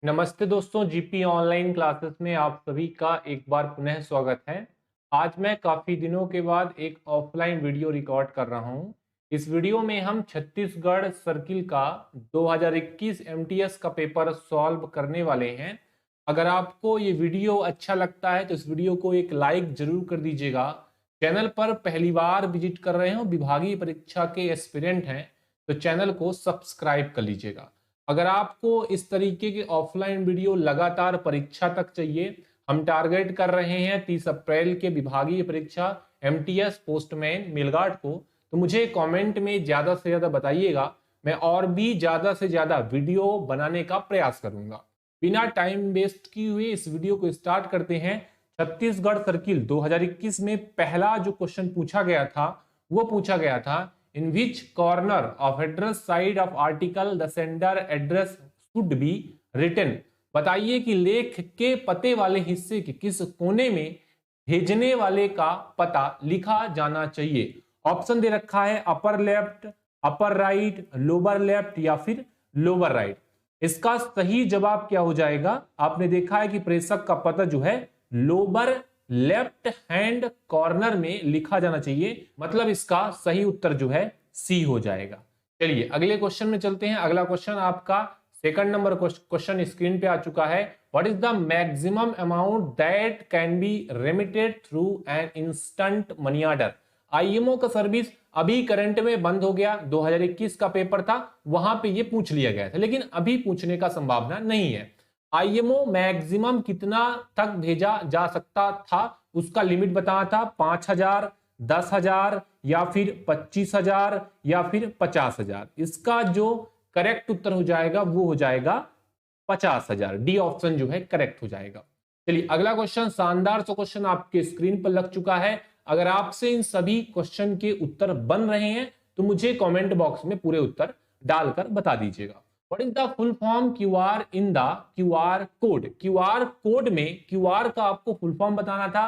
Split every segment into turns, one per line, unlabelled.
नमस्ते दोस्तों, GP online classes में आप सभी का एक बार पुनः स्वागत है। आज मैं काफ़ी दिनों के बाद एक ऑफलाइन वीडियो रिकॉर्ड कर रहा हूं। इस वीडियो में हम छत्तीसगढ़ सर्किल का 2021 एमटीएस का पेपर सॉल्व करने वाले हैं। अगर आपको ये वीडियो अच्छा लगता है तो इस वीडियो को एक लाइक जरूर कर दीजिएगा। चैनल पर पहली बार विजिट कर रहे हो, विभागीय परीक्षा के एस्पिरेंट हैं, तो चैनल को सब्सक्राइब कर लीजिएगा। अगर आपको इस तरीके के ऑफलाइन वीडियो लगातार परीक्षा तक चाहिए, हम टारगेट कर रहे हैं 30 अप्रैल के विभागीय परीक्षा एमटीएस पोस्टमैन मेलगार्ड को, तो मुझे कमेंट में ज्यादा से ज्यादा बताइएगा। मैं और भी ज्यादा से ज्यादा वीडियो बनाने का प्रयास करूंगा। बिना टाइम वेस्ट किए हुए इस वीडियो को स्टार्ट करते हैं। छत्तीसगढ़ सर्किल 2021 में पहला जो क्वेश्चन पूछा गया था वो पूछा गया था, in which corner of address side of article the sender address should be written। बताइए कि लेख के पते वाले हिस्से के किस कोने में भेजने वाले का पता लिखा जाना चाहिए। ऑप्शन दे रखा है upper left, upper right, lower left या फिर लोअर राइट। इसका सही जवाब क्या हो जाएगा? आपने देखा है कि प्रेषक का पता जो है लोअर लेफ्ट हैंड कॉर्नर में लिखा जाना चाहिए, मतलब इसका सही उत्तर जो है सी हो जाएगा। चलिए अगले क्वेश्चन में चलते हैं। अगला क्वेश्चन आपका सेकंड नंबर क्वेश्चन स्क्रीन पे आ चुका है। What is the maximum amount that can be remitted through an instant money order. IMO का सर्विस अभी करंट में बंद हो गया, 2021 का पेपर था, वहां पे ये पूछ लिया गया था, लेकिन अभी पूछने का संभावना नहीं है। आईएमओ मैक्सिमम कितना तक भेजा जा सकता था, उसका लिमिट बताना था 5,000, 10,000 या फिर 25,000 या फिर 50,000। इसका जो करेक्ट उत्तर हो जाएगा वो हो जाएगा 50,000। डी ऑप्शन जो है करेक्ट हो जाएगा। चलिए अगला क्वेश्चन, शानदार सा क्वेश्चन आपके स्क्रीन पर लग चुका है। अगर आपसे इन सभी क्वेश्चन के उत्तर बन रहे हैं तो मुझे कमेंट बॉक्स में पूरे उत्तर डालकर बता दीजिएगा। What is the full form QR in the QR code? QR code में QR का आपको फुल फॉर्म बताना था।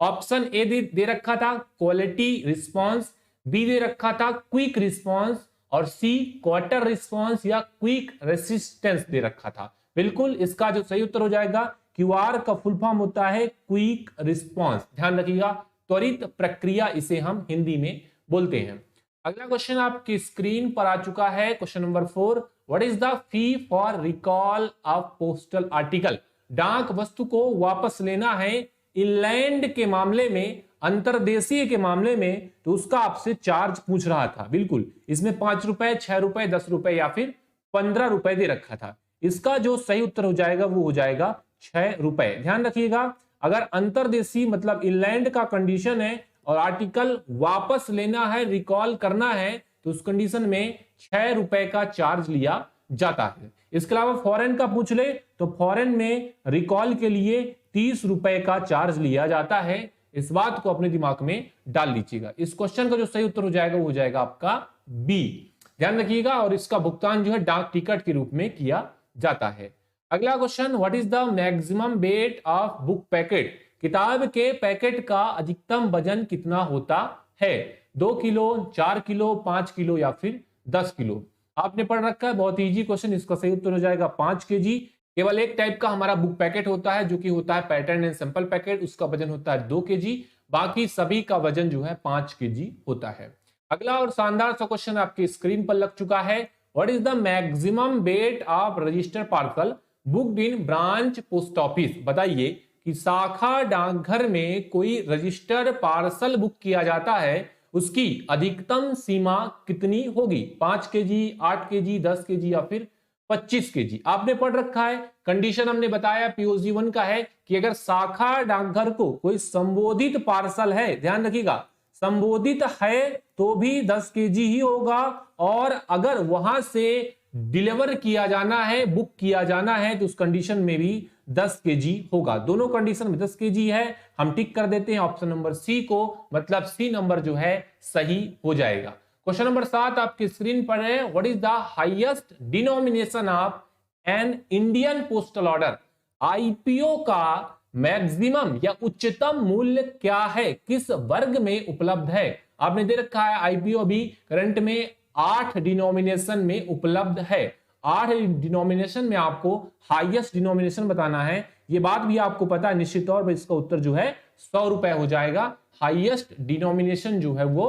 ऑप्शन ए दे रखा था क्वालिटी रिस्पॉन्स, बी दे रखा था क्विक रिस्पॉन्स और सी क्वार्टर रिस्पॉन्स या क्विक रेसिस्टेंस दे रखा था। बिल्कुल इसका जो सही उत्तर हो जाएगा, क्यूआर का फुल फॉर्म होता है क्विक रिस्पॉन्स। ध्यान रखिएगा, त्वरित प्रक्रिया इसे हम हिंदी में बोलते हैं। अगला क्वेश्चन आपकी स्क्रीन पर आ चुका है, question number 4। What is the fee for recall of postal article. डाक वस्तु को वापस लेना है इंलैंड के मामले में, अंतरदेशीय के मामले में, तो उसका आपसे चार्ज पूछ रहा था। बिल्कुल इसमें 5 रुपए, 6 रुपए, 10 रुपए या फिर 15 रुपए दे रखा था। इसका जो सही उत्तर हो जाएगा वो हो जाएगा 6 रुपए। ध्यान रखिएगा, अगर अंतरदेशी मतलब इंलैंड का कंडीशन है और आर्टिकल वापस लेना है, रिकॉल करना है, तो उस कंडीशन में 6 रुपए का चार्ज लिया जाता है। इसके अलावा फॉरेन का पूछ ले तो फॉरेन में रिकॉल के लिए 30 रुपए का चार्ज लिया जाता है। इस बात को अपने दिमाग में डाल लीजिएगा। इस क्वेश्चन का जो सही उत्तर हो जाएगा वो हो जाएगा आपका बी। ध्यान रखिएगा, और इसका भुगतान जो है डाक टिकट के रूप में किया जाता है। अगला question, what is the maximum weight of book packet. किताब के पैकेट का अधिकतम वजन कितना होता है? 2 किलो, 4 किलो, 5 किलो या फिर 10 किलो। आपने पढ़ रखा है, बहुत इजी क्वेश्चन। इसका सही उत्तर हो जाएगा 5 केजी। केवल एक टाइप का हमारा बुक पैकेट होता है जो कि होता है पैटर्न एंड सैंपल पैकेट, उसका वजन होता है 2 केजी। बाकी सभी का वजन जो है 5 केजी होता है। अगला और शानदार सा क्वेश्चन आपकी स्क्रीन पर लग चुका है। What is the maximum weight of register parcel booked in branch post office. बताइए कि शाखा डाकघर में कोई रजिस्टर पार्सल बुक किया जाता है, उसकी अधिकतम सीमा कितनी होगी? 5 केजी, 8 केजी, 10 केजी या फिर 25 केजी। आपने पढ़ रखा है, कंडीशन हमने बताया पीओजी 1 का है कि अगर शाखा डाकघर को कोई संबोधित पार्सल है, ध्यान रखिएगा, संबोधित है तो भी 10 केजी ही होगा, और अगर वहां से डिलीवर किया जाना है, बुक किया जाना है, तो उस कंडीशन में भी 10 केजी होगा। दोनों कंडीशन में 10 केजी है। हम टिक कर देते हैं ऑप्शन नंबर सी को, मतलब सी नंबर जो है सही हो जाएगा। क्वेश्चन नंबर 7 आपकी स्क्रीन पर है। What is the highest denomination of an Indian postal order. IPO का मैक्सिमम या उच्चतम मूल्य क्या है, किस वर्ग में उपलब्ध है? आपने दे रखा है आईपीओ भी करंट में 8 डिनोमिनेशन में उपलब्ध है। 8 डिनोमिनेशन में आपको हाईएस्ट डिनोमिनेशन बताना है। ये बात भी आपको पता है, निश्चित तौर पर इसका उत्तर जो है 100 रुपए हो जाएगा। हाईएस्ट डिनोमिनेशन जो है वो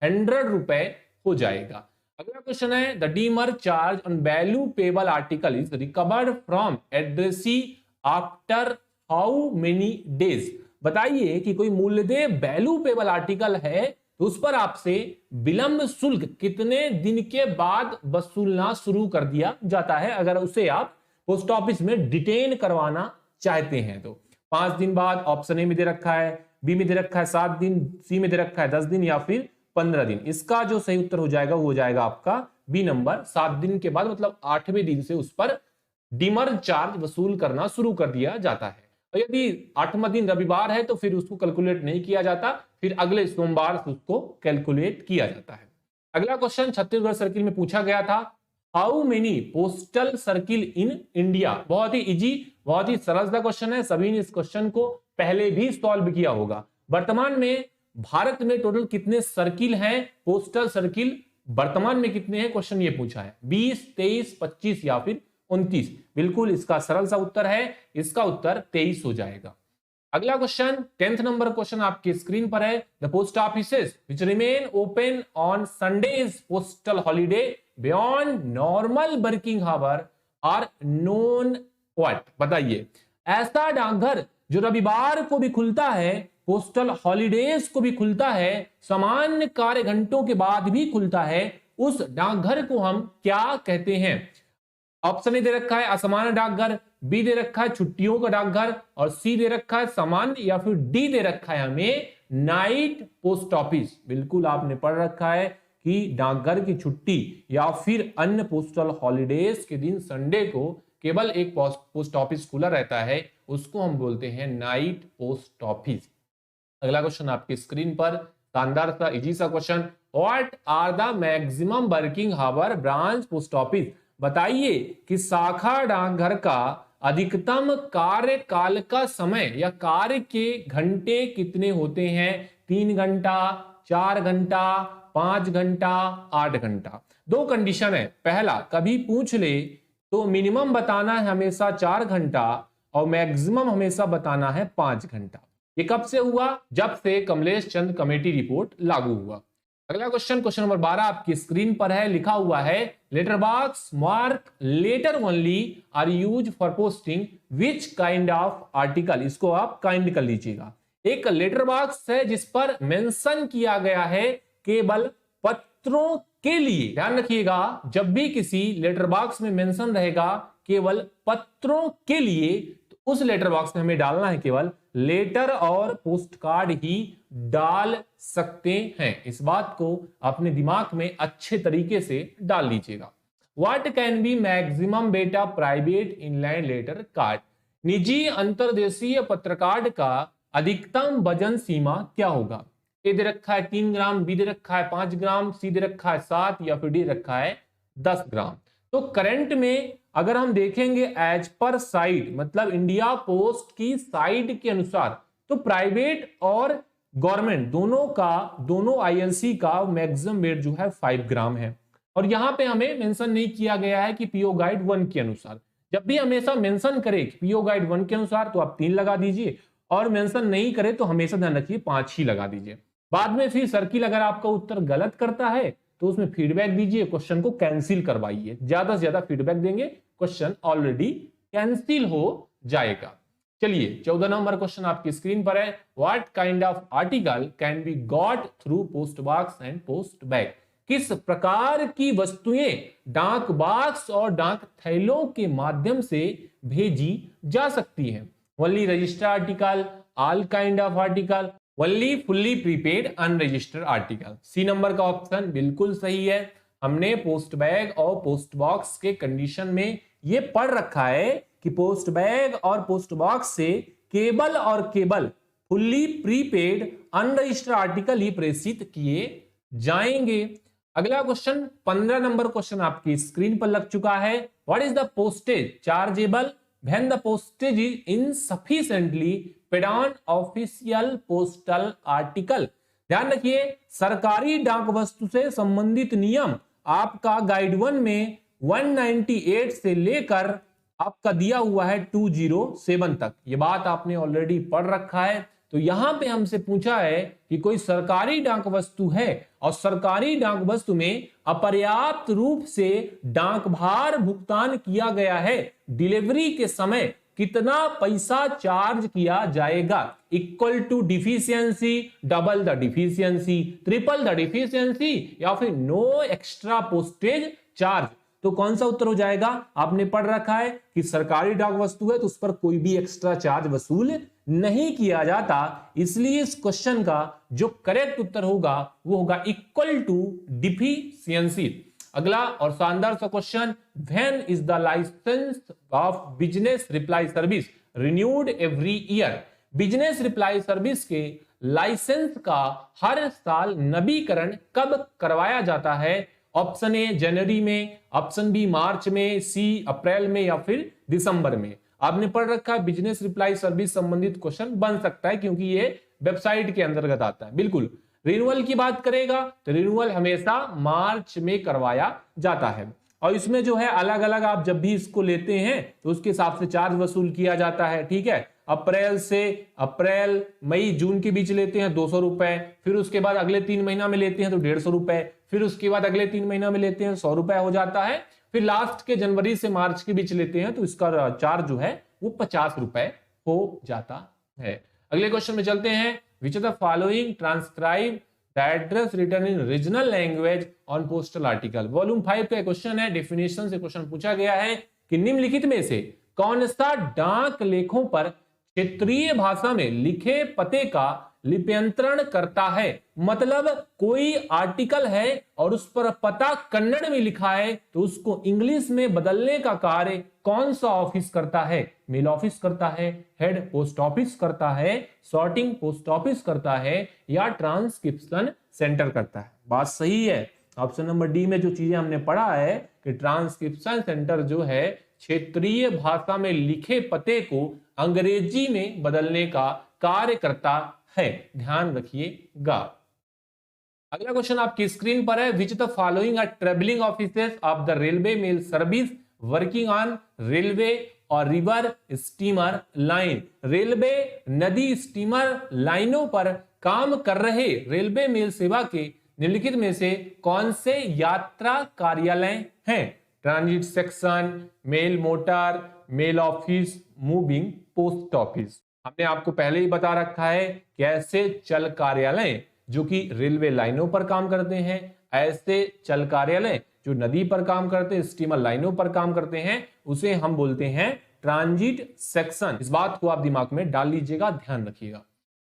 100 रुपए हो जाएगा। अगला क्वेश्चन है, the डीमर charge on value payable article is recovered from addressee after how many days. बताइए कि कोई मूल्यदेय वैल्यू पेबल आर्टिकल है तो उस पर आपसे विलंब शुल्क कितने दिन के बाद वसूलना शुरू कर दिया जाता है, अगर उसे आप पोस्ट ऑफिस में डिटेन करवाना चाहते हैं तो। 5 दिन बाद, ऑप्शन ए में दे रखा है, बी में दे रखा है 7 दिन, सी में दे रखा है 10 दिन या फिर 15 दिन। इसका जो सही उत्तर हो जाएगा वो हो जाएगा आपका बी नंबर, 7 दिन के बाद, मतलब 8वें दिन से उस पर डीमर चार्ज वसूल करना शुरू कर दिया जाता है। और यदि 8वां दिन रविवार है तो फिर उसको कैलकुलेट नहीं किया जाता, फिर अगले सोमवार से उसको कैलकुलेट किया जाता है। अगला क्वेश्चन छत्तीसगढ़ सर्किल में पूछा गया था, how many postal circle in India. बहुत ही इजी, बहुत ही सरल सा क्वेश्चन है, सभी ने इस क्वेश्चन को पहले भी सॉल्व किया होगा। वर्तमान में भारत में टोटल कितने सर्किल हैं, पोस्टल सर्किल वर्तमान में कितने हैं, क्वेश्चन ये पूछा है। 20, 23, 25 या फिर 29। बिल्कुल इसका सरल सा उत्तर है, इसका उत्तर 23 हो जाएगा। अगला क्वेश्चन 10th नंबर क्वेश्चन आपकी स्क्रीन पर है, the post offices which remain open on Sundays postal holiday beyond normal working hour are known what. बताइए, ऐसा डाकघर जो रविवार को भी खुलता है, पोस्टल हॉलिडेज को भी खुलता है, सामान्य कार्य घंटों के बाद भी खुलता है, उस डाकघर को हम क्या कहते हैं। ऑप्शन ए दे रखा है असामान्य डाकघर, बी दे रखा है छुट्टियों का डाकघर, और सी दे रखा है सामान्य, या फिर डी दे रखा है हमें नाइट पोस्ट ऑफिस। बिल्कुल आपने पढ़ रखा है कि डाकघर की छुट्टी या फिर अन्य पोस्टल हॉलिडेज के दिन संडे को केवल एक पोस्ट ऑफिस खुला रहता है, उसको हम बोलते हैं नाइट पोस्ट ऑफिस। अगला क्वेश्चन आपकी स्क्रीन पर, शानदार सा इजी सा question, what are the maximum working hour branch post office. बताइए कि शाखा डाकघर का अधिकतम कार्यकाल का समय या कार्य के घंटे कितने होते हैं। 3 घंटा, 4 घंटा, 5 घंटा, 8 घंटा। 2 कंडीशन है, पहला कभी पूछ ले तो मिनिमम बताना है हमेशा 4 घंटा और मैक्सिमम हमेशा बताना है 5 घंटा। ये कब से हुआ, जब से कमलेश चंद कमेटी रिपोर्ट लागू हुआ। अगला क्वेश्चन, क्वेश्चन नंबर 12 आपकी स्क्रीन पर है, लिखा हुआ है letter box mark letter only are use for posting which kind of article. इसको आप काइंड कर लीजिएगा। एक लेटर बॉक्स है जिस पर मेंशन किया गया है केवल पत्रों के लिए। ध्यान रखिएगा, जब भी किसी लेटर बॉक्स में मेंशन रहेगा केवल पत्रों के लिए, तो उस लेटर बॉक्स में हमें डालना है केवल लेटर और पोस्ट कार्ड ही डाल सकते हैं। इस बात को अपने दिमाग में अच्छे तरीके से डाल लीजिएगा। What can be maximum weight of private inland letter card. निजी अंतर्देशीय पत्र कार्ड का अधिकतम वजन सीमा क्या होगा। ए दे रखा है 3 ग्राम, बी दे रखा है 5 ग्राम, सी दे रखा है 7 या फिर डी रखा है 10 ग्राम। तो करंट में अगर हम देखेंगे एज पर साइड, मतलब इंडिया पोस्ट की साइड के अनुसार, तो प्राइवेट और गवर्नमेंट दोनों आईएलसी का मैक्सिमम वेट जो है 5 ग्राम है। और यहां पे हमें मेंशन नहीं किया गया है कि पीओ गाइड 1 के अनुसार। जब भी हमेशा मेंशन करे कि पीओ गाइड 1 के अनुसार तो आप 3 लगा दीजिए, और मेंशन नहीं करे तो हमेशा ध्यान रखिए 5 ही लगा दीजिए। बाद में फिर सर्किल अगर आपका उत्तर गलत करता है तो उसमें फीडबैक दीजिए, क्वेश्चन को कैंसिल करवाइए। ज्यादा से ज्यादा फीडबैक देंगे, क्वेश्चन ऑलरेडी कैंसिल हो जाएगा। चलिए 14 नंबर क्वेश्चन आपकी स्क्रीन पर है, what kind of article can be got through post box and post bag. किस प्रकार की वस्तुएं डाक बॉक्स और डाक थैलों के माध्यम से भेजी जा सकती हैं। Only registered article, all kind of article, only fully prepaid unregistered article. C number का ऑप्शन बिल्कुल सही है। हमने पोस्ट बैग और पोस्ट बॉक्स के कंडीशन में ये पढ़ रखा है कि पोस्ट बैग और पोस्ट बॉक्स से केवल और केवल फुल्ली प्रीपेड अनरजिस्टर्ड आर्टिकल ही प्रेषित किए जाएंगे। अगला क्वेश्चन 15 नंबर क्वेश्चन आपकी स्क्रीन पर लग चुका है, what is the postage chargeable when the postage is insufficiently paid on official postal article. ध्यान रखिए, सरकारी डाक वस्तु से संबंधित नियम आपका गाइड 1 में 198 से लेकर आपका दिया हुआ है 207 तक। ये बात आपने ऑलरेडी पढ़ रखा है। तो यहां पे हमसे पूछा है कि कोई सरकारी डाक वस्तु है और सरकारी डाक वस्तु में अपर्याप्त रूप से डाक भार भुगतान किया गया है, डिलीवरी के समय कितना पैसा चार्ज किया जाएगा? Equal to deficiency, double the deficiency, triple the deficiency, या फिर नो एक्स्ट्रा पोस्टेज चार्ज। तो कौन सा उत्तर हो जाएगा? आपने पढ़ रखा है कि सरकारी डाक वस्तु है तो उस पर कोई भी एक्स्ट्रा चार्ज वसूल नहीं किया जाता, इसलिए इस क्वेश्चन का जो करेक्ट उत्तर होगा वो होगा इक्वल टू डिफिशियंसी। अगला और शानदार सा question, when is the licence of business reply service renewed every year? Business reply service के लाइसेंस का हर साल नवीकरण कब करवाया जाता है? ऑप्शन ए जनवरी में, ऑप्शन बी मार्च में, सी अप्रैल में, या फिर दिसंबर में। आपने पढ़ रखा है बिजनेस रिप्लाई सर्विस संबंधित क्वेश्चन बन सकता है क्योंकि ये वेबसाइट के अंतर्गत आता है। बिल्कुल। रिन्यूअल की बात करेगा तो रिन्यूअल हमेशा मार्च में करवाया जाता है और इसमें जो है अलग अलग आप जब भी इसको लेते हैं तो उसके हिसाब से चार्ज वसूल किया जाता है। ठीक है, अप्रैल मई जून के बीच लेते हैं 200 रुपए, फिर उसके बाद अगले 3 महीना में लेते हैं तो 150 रुपए, फिर उसके बाद अगले 3 महीना में लेते हैं 100 रुपए हो जाता है, फिर लास्ट के जनवरी से मार्च के बीच लेते हैं तो इसका चार्ज जो है वो 50 रुपए हो जाता है। अगले क्वेश्चन में चलते हैं। Which of the following transcribe the address written in regional language on postal article? Volume 5 का क्वेश्चन है, डेफिनेशन से क्वेश्चन पूछा गया है कि निम्नलिखित में से कौन सा डाक लेखों पर क्षेत्रीय भाषा में लिखे पते का लिप्यंतरण करता है? मतलब कोई आर्टिकल है और उस पर पता कन्नड़ में लिखा है तो उसको इंग्लिश में बदलने का कार्य कौन सा ऑफिस करता है? मेल ऑफिस करता है, हेड पोस्ट ऑफिस करता है, सॉर्टिंग पोस्ट ऑफिस करता है, या ट्रांसक्रिप्शन सेंटर करता है? बात सही है। ऑप्शन नंबर डी में जो चीजें हमने पढ़ा है कि ट्रांसक्रिप्शन सेंटर जो है क्षेत्रीय भाषा में लिखे पते को अंग्रेजी में बदलने का कार्य करता है, ध्यान रखिएगा। अगला क्वेश्चन आपकी स्क्रीन पर है। Which the following are travelling officers of the railway mail service working on railway और रिवर स्टीमर लाइन? रेलवे नदी स्टीमर लाइनों पर काम कर रहे रेलवे मेल सेवा के निम्नलिखित में से कौन से यात्रा कार्यालय हैं? Transit section, mail motor, mail office, moving post office. हमने आपको पहले ही बता रखा है कि ऐसे चल कार्यालय जो कि रेलवे लाइनों पर काम करते हैं, ऐसे चल कार्यालय जो नदी पर काम करते हैं, स्टीमर लाइनों पर काम करते हैं, उसे हम बोलते हैं ट्रांजिट सेक्शन। इस बात को आप दिमाग में डाल लीजिएगा, ध्यान रखिएगा।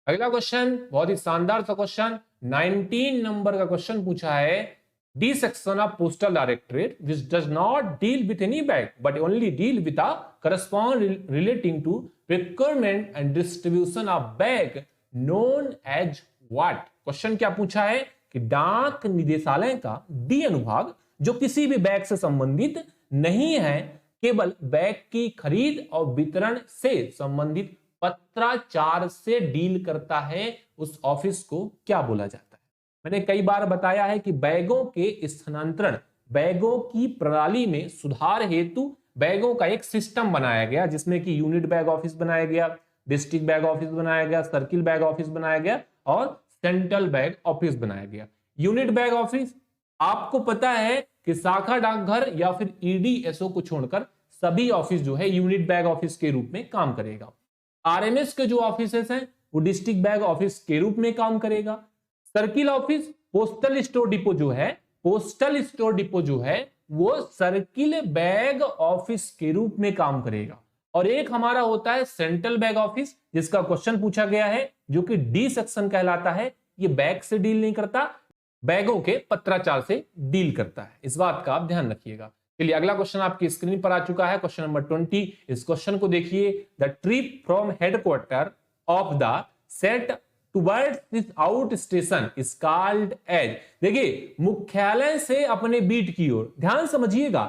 अगला क्वेश्चन बहुत ही शानदार सा क्वेश्चन, 19 नंबर का क्वेश्चन पूछा है। D section of postal directorate which does not deal with any bag but only deal with a correspondence relating to procurement and distribution of bag known as what? Question क्या पूछा है कि डाक निदेशालय का डी अनुभाग जो किसी भी बैग से संबंधित नहीं है, केवल बैग की खरीद और वितरण से संबंधित पत्राचार से डील करता है, उस ऑफिस को क्या बोला जाता है? मैंने कई बार बताया है कि बैगों के स्थानांतरण, बैगों की प्रणाली में सुधार हेतु बैगों का एक सिस्टम बनाया गया जिसमें कि यूनिट बैग ऑफिस बनाया गया, डिस्ट्रिक्ट बैग ऑफिस बनाया गया, सर्किल बैग ऑफिस बनाया गया और सेंट्रल बैग ऑफिस बनाया गया। यूनिट बैग ऑफिस आपको पता है कि शाखा डाकघर या फिर ईडीएसओ को छोड़कर सभी ऑफिस जो है यूनिट बैग ऑफिस के रूप में काम करेगा। आरएमएस के जो ऑफिसेस हैं वो डिस्ट्रिक्ट बैग ऑफिस के रूप में काम करेगा। Circle office postal store depot जो है, पोस्टल स्टोर डिपो जो है वो सर्किल बैग ऑफिस के रूप में काम करेगा। और एक हमारा होता है सेंट्रल बैग ऑफिस जिसका क्वेश्चन पूछा गया है जो कि डी सेक्शन कहलाता है। ये बैग से डील नहीं करता, बैगों के पत्राचार से डील करता है। इस बात का आप ध्यान रखिएगा। चलिए अगला क्वेश्चन आपकी स्क्रीन पर आ चुका है, क्वेश्चन नंबर 20। इस क्वेश्चन को देखिए। The trip from headquarter of the set towards this out station is called as. देखिए मुख्यालय से अपने बीट की ओर, ध्यान समझिएगा,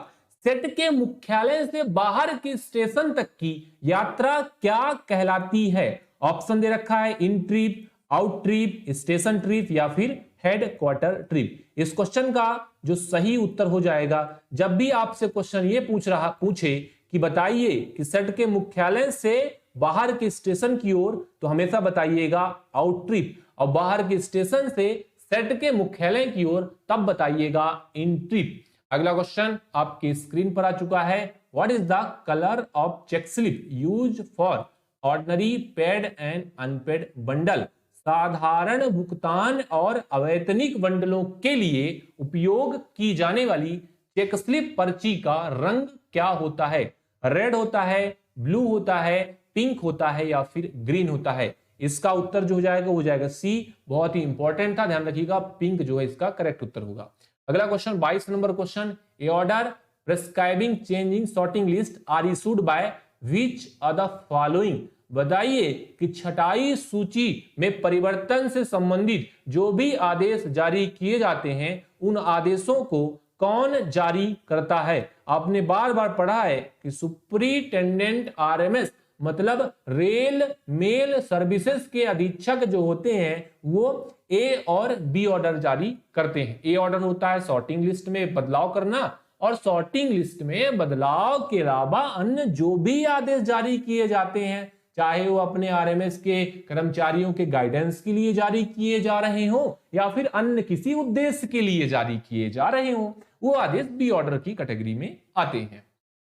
सेट के मुख्यालय से बाहर के स्टेशन तक की यात्रा क्या कहलाती है? ऑप्शन दे रखा है, in trip, out trip, station trip या फिर हेड क्वार्टर ट्रिप। इस क्वेश्चन का जो सही उत्तर हो जाएगा। जब भी आपसे क्वेश्चन ये पूछे कि बताइए कि सेट के मुख्यालय से बाहर के स्टेशन की ओर, तो हमेशा बताइएगा आउट ट्रिप, और बाहर के स्टेशन से सेट के मुख्यालय की ओर तब बताइएगा इन ट्रिप। अगला क्वेश्चन आपकी स्क्रीन पर आ चुका है। What is the colour of check slip use for ordinary paid and unpaid bundle? साधारण भुगतान और अवैतनिक बंडलों के लिए उपयोग की जाने वाली चेक स्लिप पर्ची का रंग क्या होता है? रेड होता है, ब्लू होता है, पिंक होता है या फिर ग्रीन होता है? इसका उत्तर जो हो जाएगा वो हो जाएगा सी। बहुत ही इंपॉर्टेंट था, ध्यान रखिएगा, पिंक जो है इसका करेक्ट उत्तर होगा। अगला question 22 number question, a order prescribing changing sorting list are issued by which of the following? बताइए कि छटाई सूची में परिवर्तन से संबंधित जो भी आदेश जारी किए जाते हैं उन आदेशों को कौन जारी करता है? आपने बार बार पढ़ा है कि सुपरिटेंडेंट आरएमएस मतलब रेल मेल सर्विसेज के अधीक्षक जो होते हैं वो ए और बी ऑर्डर जारी करते हैं। ए ऑर्डर होता है सॉर्टिंग लिस्ट में बदलाव करना, और सॉर्टिंग लिस्ट में बदलाव के अलावा अन्य जो भी आदेश जारी किए जाते हैं, चाहे वो अपने आरएमएस के कर्मचारियों के गाइडेंस के लिए जारी किए जा रहे हो या फिर अन्य किसी उद्देश्य के लिए जारी किए जा रहे हो, वो आदेश बी ऑर्डर की कैटेगरी में आते हैं।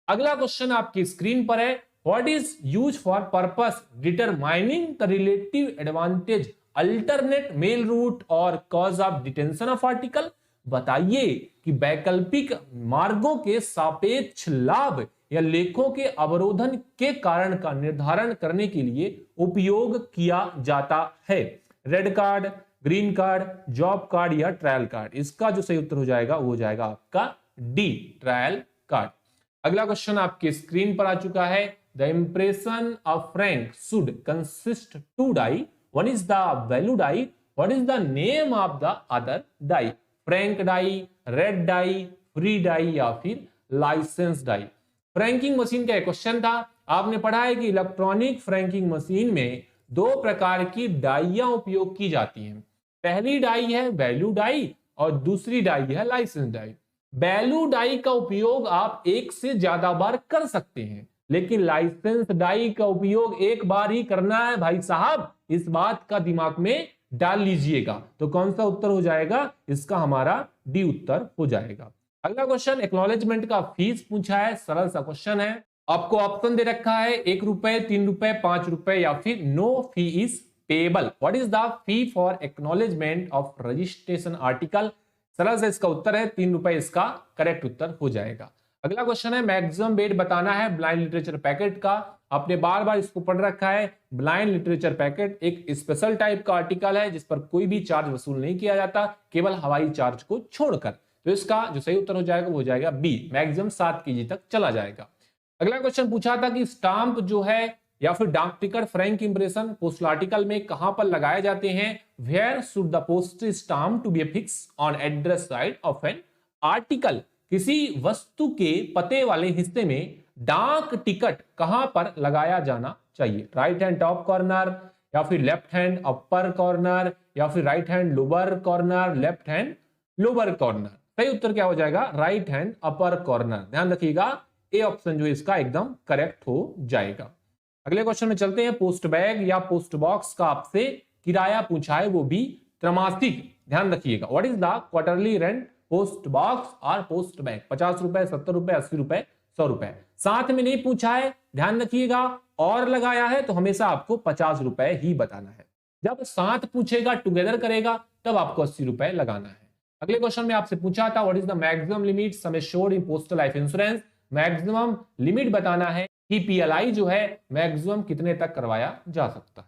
अगला क्वेश्चन आपकी स्क्रीन पर है। What is use for purpose determining the relative advantage alternate mail route और cause of detention of article? बताइए कि वैकल्पिक मार्गों के सापेक्ष लाभ या लेखों के अवरोधन के कारण का निर्धारण करने के लिए उपयोग किया जाता है। Red card, green card, job card या ट्रायल कार्ड? इसका जो सही उत्तर हो जाएगा वो हो जाएगा आपका डी, ट्रायल कार्ड। अगला क्वेश्चन आपके स्क्रीन पर आ चुका है। The impression of frank should consist two die, one is the value die, what is the name of the other die? Frank die, red die, free die या फिर licence die? Franking machine का question था। आपने पढ़ा है कि electronic franking machine में दो प्रकार की डाइयां उपयोग की जाती हैं। पहली डाई है वैल्यू डाई और दूसरी डाई है लाइसेंस डाई। वैल्यू डाई का उपयोग आप एक से ज्यादा बार कर सकते हैं, लेकिन लाइसेंस डाई का उपयोग एक बार ही करना है भाई साहब, इस बात का दिमाग में डाल लीजिएगा। तो कौन सा उत्तर हो जाएगा? इसका हमारा डी उत्तर हो जाएगा। अगला क्वेश्चन एक्नॉलेजमेंट का फीस पूछा है, सरल सा क्वेश्चन है। आपको ऑप्शन दे रखा है 1 रुपए, 3 रुपए, 5 रुपए या फिर no fee is payable. What is the fee for acknowledgement of registration article? सरल से इसका उत्तर है 3 रुपए, इसका करेक्ट उत्तर हो जाएगा। अगला क्वेश्चन है मैक्सिमम वेट बताना है ब्लाइंड लिटरेचर पैकेट का। आपने बार बार इसको पढ़ रखा है। ब्लाइंड लिटरेचर पैकेट एक स्पेशल टाइप का आर्टिकल है जिस पर कोई भी चार्ज वसूल नहीं किया जाता, केवल हवाई चार्ज को छोड़कर। तो इसका जो सही उत्तर हो जाएगा वो हो जाएगा बी, मैक्सिमम 7 kg तक चला जाएगा। अगला क्वेश्चन पूछा था कि स्टाम्प जो है या फिर डाक ticket frank impression postal article में कहां पर लगाए जाते हैं? Where should the postal stamp to be fix on address side of an article? किसी वस्तु के पते वाले हिस्से में डाक टिकट कहां पर लगाया जाना चाहिए? राइट हैंड टॉप कॉर्नर या फिर लेफ्ट हैंड अपर कॉर्नर या फिर right hand lower corner, left hand lower corner? सही उत्तर क्या हो जाएगा? राइट हैंड अपर कॉर्नर। ध्यान रखिएगा, ए ऑप्शन जो इसका एकदम करेक्ट हो जाएगा। अगले क्वेश्चन में चलते हैं। पोस्ट बैग या पोस्ट बॉक्स का आपसे किराया पूछा है, वो भी त्रैमासिक। ध्यान रखिएगा, what is the quarterly rent post box और पोस्ट बैग? 50 रुपए, 70 रुपए, 80 रुपए, 100 रुपए। साथ में नहीं पूछा है, ध्यान रखिएगा, और लगाया है तो हमेशा आपको 50 रुपए ही बताना है। जब साथ पूछेगा, टुगेदर करेगा, तब आपको 80 रुपए लगाना है। अगले क्वेश्चन में आपसे पूछा था what is the maximum limit sum assured in postal life insurance? Maximum limit बताना है कि पीएलआई जो है मैक्सिमम कितने तक करवाया जा सकता है?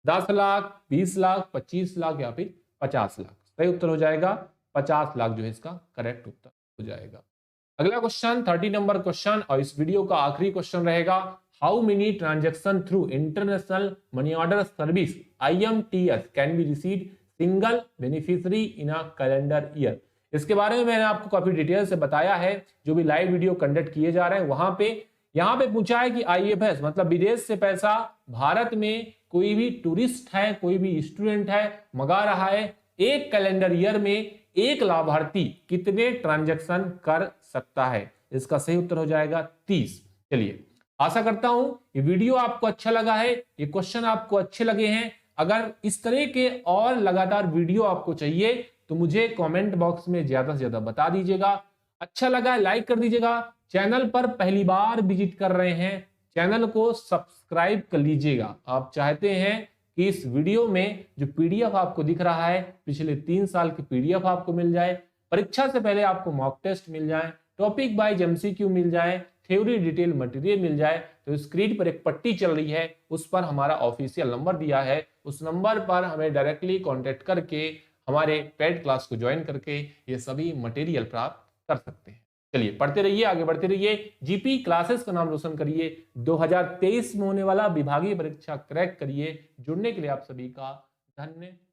10 लाख, 20 लाख, 25 लाख या फिर 50 लाख? सही उत्तर हो जाएगा 50 लाख जो है इसका करेक्ट उत्तर हो जाएगा। अगला क्वेश्चन 30 नंबर क्वेश्चन और इस वीडियो का आखिरी क्वेश्चन रहेगा। How many transaction through international money order service IMTS can be received single beneficiary in a calendar year? इसके बारे में मैंने आपको काफी डिटेल से बताया है। जो भी लाइव वीडियो कंडक्ट किए जा रहे हैं वहां पे यहाँ पे पूछा है कि IFS मतलब विदेश से पैसा भारत में कोई भी टूरिस्ट है, कोई भी स्टूडेंट है, मंगा रहा है, एक कैलेंडर ईयर में एक लाभार्थी कितने ट्रांजैक्शन कर सकता है? इसका सही उत्तर हो जाएगा 30। चलिए, आशा करता हूं ये वीडियो आपको अच्छा लगा है, ये क्वेश्चन आपको अच्छे लगे हैं। अगर इस तरह के और लगातार वीडियो आपको चाहिए तो मुझे कमेंट बॉक्स में ज्यादा से ज्यादा बता दीजिएगा। अच्छा लगा है लाइक कर दीजिएगा। चैनल पर पहली बार विजिट कर रहे हैं, चैनल को सब्सक्राइब कर लीजिएगा। आप चाहते हैं कि इस वीडियो में जो पीडीएफ आपको दिख रहा है, पिछले 3 साल की पीडीएफ आपको मिल जाए, परीक्षा से पहले आपको मॉक टेस्ट मिल जाए, टॉपिक वाइज एमसीक्यू मिल जाए, थ्योरी डिटेल मटेरियल मिल जाए, तो स्क्रीन पर एक पट्टी चल रही है, उस पर हमारा ऑफिशियल नंबर दिया है। उस नंबर पर हमें डायरेक्टली कांटेक्ट करके हमारे पेड क्लास को ज्वाइन करके ये सभी मटेरियल प्राप्त कर सकते हैं। चलिए, पढ़ते रहिए, आगे बढ़ते रहिए, जीपी क्लासेस का नाम रोशन करिए। 2023 में होने वाला विभागीय परीक्षा क्रैक करिए। जुड़ने के लिए आप सभी का धन्यवाद।